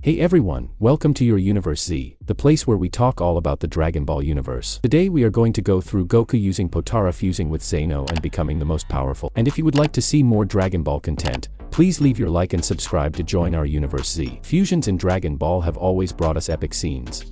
Hey everyone, welcome to your Universe Z, the place where we talk all about the Dragon Ball universe. Today we are going to go through Goku using Potara fusing with Zeno and becoming the most powerful. And if you would like to see more Dragon Ball content, please leave your like and subscribe to join our Universe Z. Fusions in Dragon Ball have always brought us epic scenes.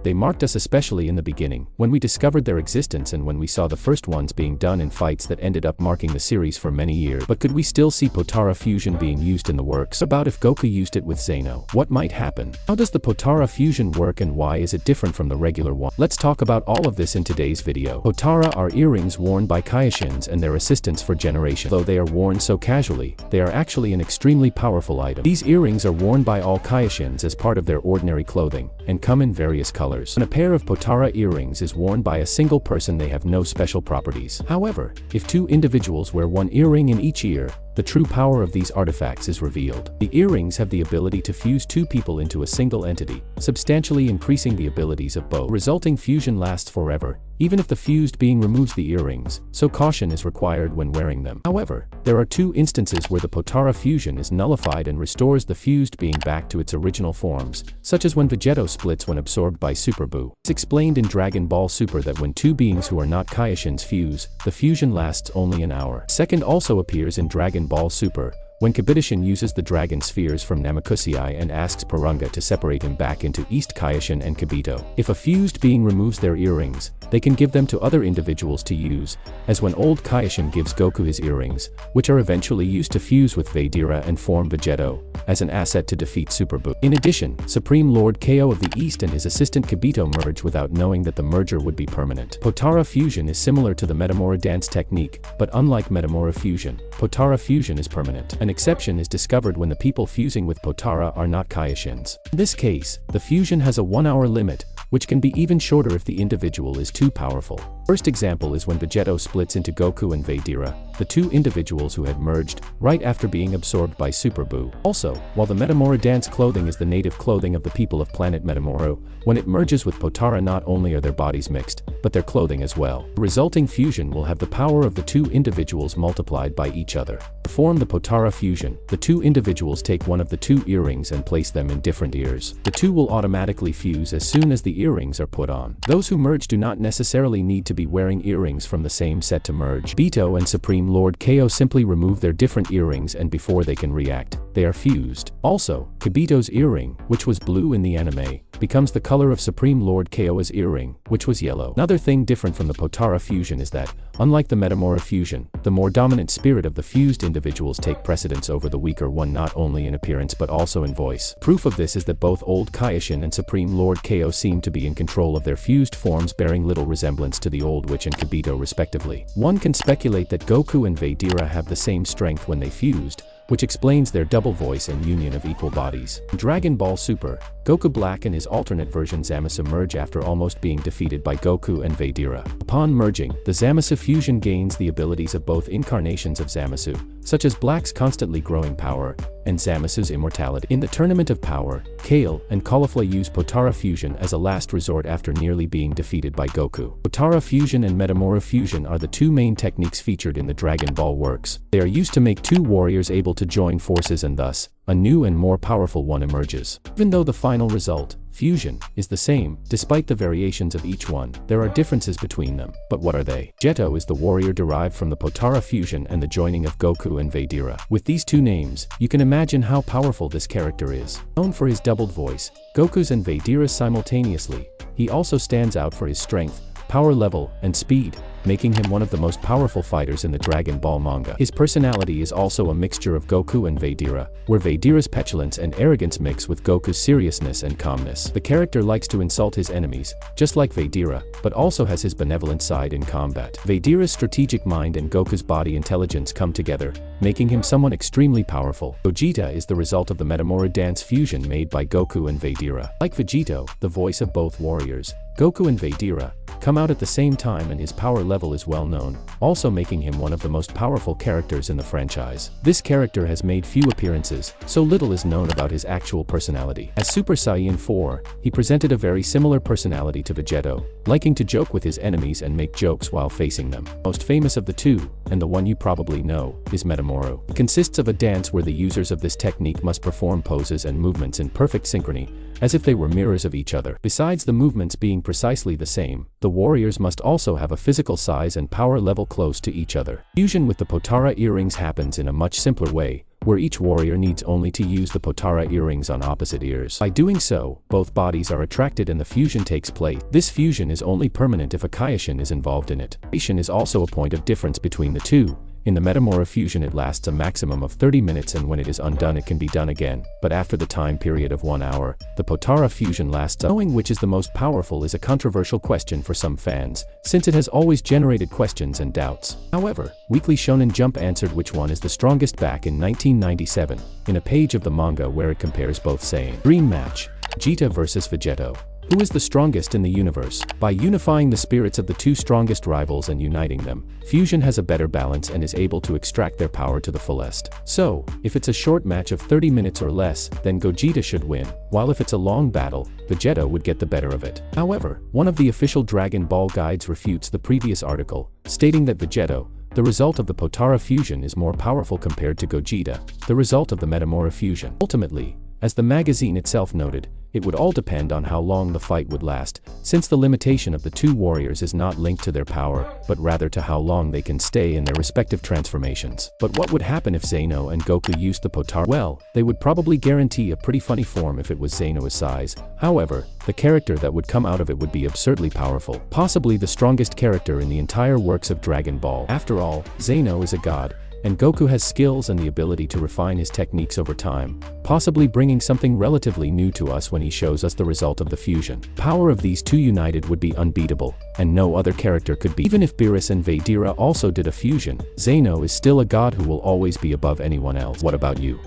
They marked us especially in the beginning, when we discovered their existence and when we saw the first ones being done in fights that ended up marking the series for many years. But could we still see Potara fusion being used in the works? About if Goku used it with Zeno, what might happen? How does the Potara fusion work and why is it different from the regular one? Let's talk about all of this in today's video. Potara are earrings worn by Kaioshins and their assistants for generations. Though they are worn so casually, they are actually an extremely powerful item. These earrings are worn by all Kaioshins as part of their ordinary clothing, and come in various colors. When a pair of Potara earrings is worn by a single person, they have no special properties. However, if two individuals wear one earring in each ear, the true power of these artifacts is revealed. The earrings have the ability to fuse two people into a single entity, substantially increasing the abilities of both. The resulting fusion lasts forever, even if the fused being removes the earrings, so caution is required when wearing them. However, there are two instances where the Potara fusion is nullified and restores the fused being back to its original forms, such as when Vegeta splits when absorbed by Super Buu. It's explained in Dragon Ball Super that when two beings who are not Kaioshins fuse, the fusion lasts only an hour. Second also appears in Dragon Ball Super, when Kabutoshi uses the dragon spheres from Namekusei and asks Porunga to separate him back into East Kaioshin and Kabuto. If a fused being removes their earrings, they can give them to other individuals to use, as when old Kaioshin gives Goku his earrings, which are eventually used to fuse with Vegeta and form Vegeto, as an asset to defeat Super Buu. In addition, Supreme Lord Ko of the East and his assistant Kabuto merge without knowing that the merger would be permanent. Potara fusion is similar to the Metamora dance technique, but unlike Metamora fusion, Potara fusion is permanent. An exception is discovered when the people fusing with Potara are not Kaioshins. In this case, the fusion has a 1-hour limit, which can be even shorter if the individual is too powerful. First example is when Vegeto splits into Goku and Vegeta, the two individuals who had merged, right after being absorbed by Super Buu. Also, while the Metamora dance clothing is the native clothing of the people of planet Metamora, when it merges with Potara not only are their bodies mixed, but their clothing as well. The resulting fusion will have the power of the two individuals multiplied by each other. To form the Potara fusion, the two individuals take one of the two earrings and place them in different ears. The two will automatically fuse as soon as the earrings are put on. Those who merge do not necessarily need to be wearing earrings from the same set to merge. Beerus and Supreme Lord Ko simply remove their different earrings and before they can react, they are fused. Also, Kabuto's earring, which was blue in the anime, becomes the color of Supreme Lord Ko's earring, which was yellow. Another thing different from the Potara fusion is that, unlike the Metamora fusion, the more dominant spirit of the fused individuals take precedence over the weaker one not only in appearance but also in voice. Proof of this is that both Old Kaioshin and Supreme Lord Ko seem to be in control of their fused forms, bearing little resemblance to the Old Witch and Kabuto respectively. One can speculate that Goku and Vegeta have the same strength when they fused, which explains their double voice and union of equal bodies. In Dragon Ball Super, Goku Black and his alternate version Zamasu merge after almost being defeated by Goku and Vegeta. Upon merging, the Zamasu fusion gains the abilities of both incarnations of Zamasu, such as Black's constantly growing power, and Zamasu's immortality. In the Tournament of Power, Kale and Caulifla use Potara fusion as a last resort after nearly being defeated by Goku. Potara fusion and Metamora fusion are the two main techniques featured in the Dragon Ball works. They are used to make two warriors able to join forces and thus, a new and more powerful one emerges. Even though the final result, fusion, is the same, despite the variations of each one, there are differences between them. But what are they? Vegeto is the warrior derived from the Potara fusion and the joining of Goku and Vegeta. With these two names, you can imagine how powerful this character is. Known for his doubled voice, Goku's and Vegeta's simultaneously, he also stands out for his strength, power level, and speed, making him one of the most powerful fighters in the Dragon Ball manga. His personality is also a mixture of Goku and Vegeta, where Vegeta's petulance and arrogance mix with Goku's seriousness and calmness. The character likes to insult his enemies, just like Vegeta, but also has his benevolent side in combat. Vegeta's strategic mind and Goku's body intelligence come together, making him someone extremely powerful. Vegeta is the result of the Metamora dance fusion made by Goku and Vegeta. Like Vegito, the voice of both warriors, Goku and Vegeta, come out at the same time, and his power level is well known, also making him one of the most powerful characters in the franchise. This character has made few appearances, so little is known about his actual personality. As Super Saiyan 4, he presented a very similar personality to Vegeta, liking to joke with his enemies and make jokes while facing them. Most famous of the two, and the one you probably know, is Metamoro. It consists of a dance where the users of this technique must perform poses and movements in perfect synchrony, as if they were mirrors of each other. Besides the movements being precisely the same, the warriors must also have a physical size and power level close to each other. Fusion with the Potara earrings happens in a much simpler way, where each warrior needs only to use the Potara earrings on opposite ears. By doing so, both bodies are attracted and the fusion takes place. This fusion is only permanent if a Kaioshin is involved in it. Kaioshin is also a point of difference between the two. In the Metamora fusion it lasts a maximum of 30 minutes, and when it is undone it can be done again, but after the time period of 1 hour, the Potara fusion lasts. Knowing which is the most powerful is a controversial question for some fans, since it has always generated questions and doubts. However, Weekly Shonen Jump answered which one is the strongest back in 1997, in a page of the manga where it compares both, saying, Dream Match, Vegeta vs Vegeto. Who is the strongest in the universe? By unifying the spirits of the two strongest rivals and uniting them, Fusion has a better balance and is able to extract their power to the fullest. So, if it's a short match of 30 minutes or less, then Gogeta should win, while if it's a long battle, Vegeta would get the better of it. However, one of the official Dragon Ball guides refutes the previous article, stating that Vegeto, the result of the Potara fusion, is more powerful compared to Gogeta, the result of the Metamora fusion. Ultimately, as the magazine itself noted, it would all depend on how long the fight would last, since the limitation of the two warriors is not linked to their power, but rather to how long they can stay in their respective transformations. But what would happen if Zeno and Goku used the Potara? Well, they would probably guarantee a pretty funny form if it was Zeno's size. However, the character that would come out of it would be absurdly powerful, possibly the strongest character in the entire works of Dragon Ball. After all, Zeno is a god, and Goku has skills and the ability to refine his techniques over time, possibly bringing something relatively new to us when he shows us the result of the fusion. Power of these two united would be unbeatable, and no other character could be. Even if Beerus and Vedera also did a fusion, Zeno is still a god who will always be above anyone else. What about you?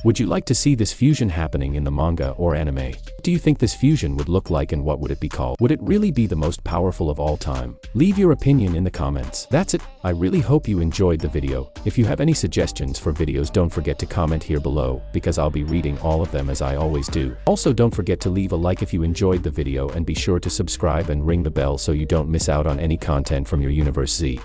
Would you like to see this fusion happening in the manga or anime? What do you think this fusion would look like, and what would it be called? Would it really be the most powerful of all time? Leave your opinion in the comments. That's it. I really hope you enjoyed the video. If you have any suggestions for videos, don't forget to comment here below, because I'll be reading all of them as I always do. Also, don't forget to leave a like if you enjoyed the video, and be sure to subscribe and ring the bell so you don't miss out on any content from your Universe Z.